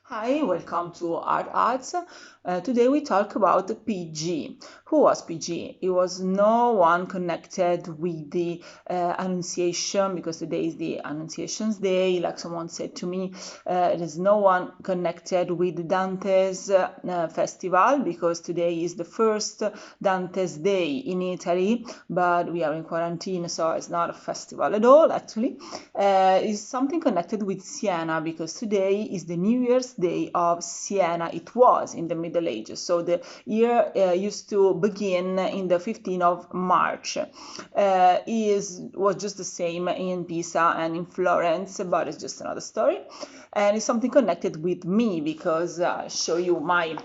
Hi, welcome to Art Arts. Today we talk about PG. Who was PG? It was no one connected with the Annunciation, because today is the Annunciation's Day, like someone said to me. It is no one connected with Dante's festival, because today is the first Dante's Day in Italy, but we are in quarantine, so it's not a festival at all, actually. It's something connected with Siena, because today is the New Year's Day of Siena. It was in the Middle Ages, so the year used to begin in the 15th of March. Was just the same in Pisa and in Florence, but it's just another story. And it's something connected with me, because I'll show you my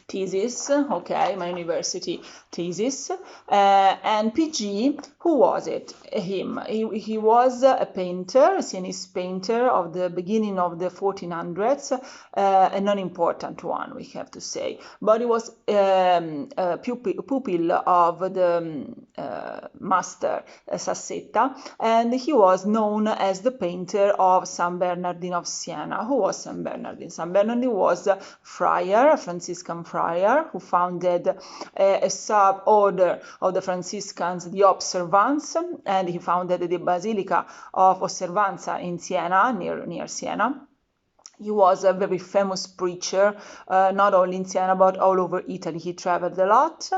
thesis, okay, my university thesis. And PG, who was it? Him. He was a painter, a Sienese painter of the beginning of the 1400s, a non-important one, we have to say. But he was a pupil of the master Sassetta, and he was known as the painter of San Bernardine of Siena. Who was San Bernardine? San Bernardine was a friar, a Franciscan friar, who founded a sub-order of the Franciscans, the Observants, and he founded the Basilica of Osservanza in Siena, near Siena. He was a very famous preacher, not only in Siena, but all over Italy. He traveled a lot,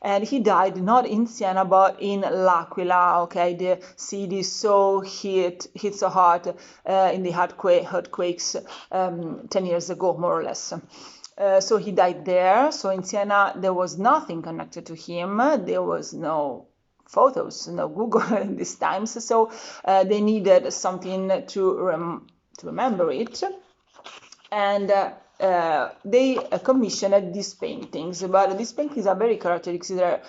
and he died not in Siena, but in L'Aquila, okay? The city so hit so hard in the earthquakes 10 years ago, more or less. So he died there. So in Siena, there was nothing connected to him. There was no photos, no Google in these times. So they needed something to remember it. And they commissioned these paintings, but these paintings are very characteristic.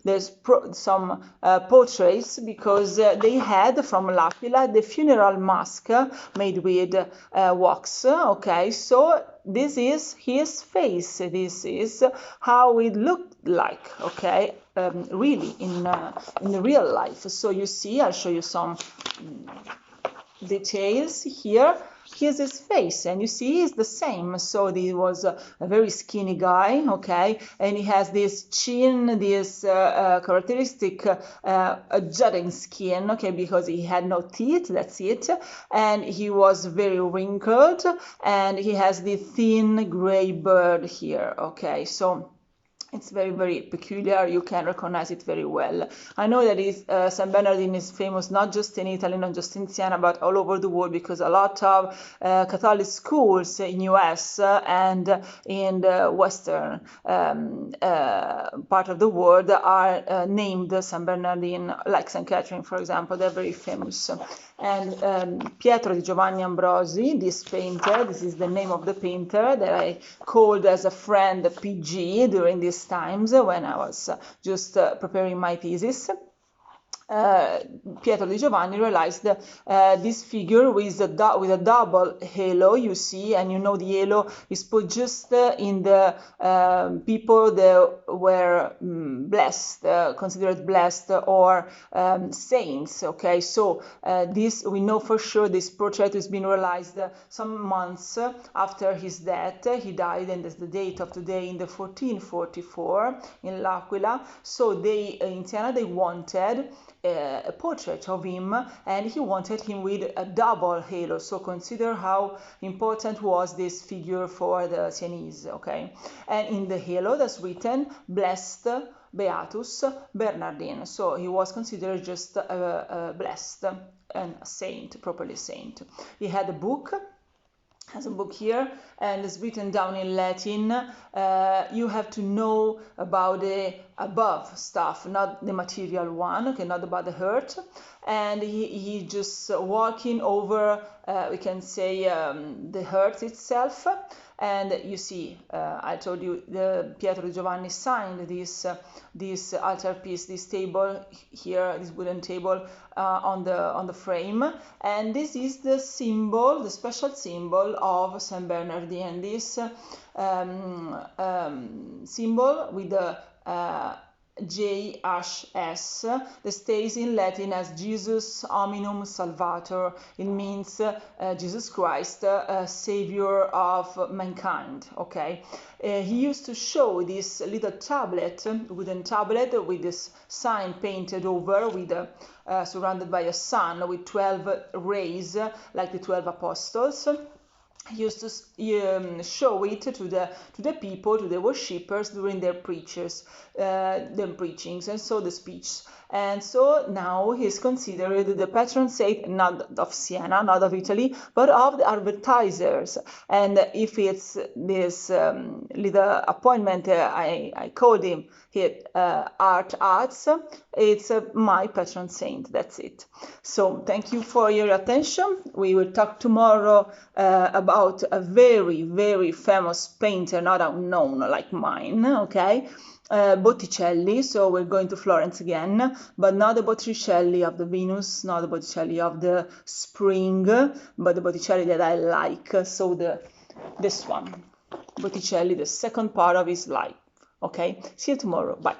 There's some portraits, because they had from L'Aquila the funeral mask made with wax. Okay, so this is his face. This is how it looked like. Okay, really in the real life. So you see, I'll show you some details here. Here's his face, and you see he's the same. So he was a very skinny guy, okay, and he has this chin, this characteristic jutting skin, okay, because he had no teeth, that's it, and he was very wrinkled, and he has the thin gray beard here, okay, so it's very, very peculiar. You can recognize it very well. I know that San Bernardine is famous not just in Italy, not just in Siena, but all over the world, because a lot of Catholic schools in US and in the western part of the world are named San Bernardine, like St. Catherine, for example. They're very famous. And Pietro di Giovanni Ambrosi, this painter, this is the name of the painter that I called as a friend PG during these times when I was just preparing my thesis. Pietro di Giovanni realized this figure with a double halo, you see, and you know the halo is put just in the people that were blessed, considered blessed, or saints, okay? So this, we know for sure this portrait has been realized some months after his death. He died, and that's the date of today, in the 1444 in L'Aquila. So they, in Siena, they wanted a portrait of him, and he wanted him with a double halo. So consider how important was this figure for the Sienese, okay? And in the halo that's written blessed Beatus Bernardine. So he was considered just blessed and a saint, properly saint. He had a book, has a book here, and it's written down in Latin. You have to know about the above stuff, not the material one, okay, not about the hurt. And he just walking over, we can say, the hurt itself. And you see, I told you, the Pietro di Giovanni signed this altarpiece, this table here, this wooden table on the frame, and this is the symbol, the special symbol of Saint Bernardine. And this symbol with the JHS, that stays in Latin as Jesus Hominum Salvator. It means Jesus Christ, Savior of mankind. Okay, he used to show this little tablet, wooden tablet, with this sign painted over, with surrounded by a sun with 12 rays, like the 12 apostles. He used to show it to the people, to the worshippers during their preachings, and so the speech. And so now he's considered the patron saint not of Siena, not of Italy, but of the advertisers. And if it's this little appointment, I called him here, arts, it's my patron saint. That's it. So thank you for your attention. We will talk tomorrow about a very, very famous painter, not unknown like mine, okay? Botticelli. So we're going to Florence again, but not the Botticelli of the Venus, not the Botticelli of the spring, but the Botticelli that I like. So this one, Botticelli, the second part of his life. Okay, see you tomorrow. Bye.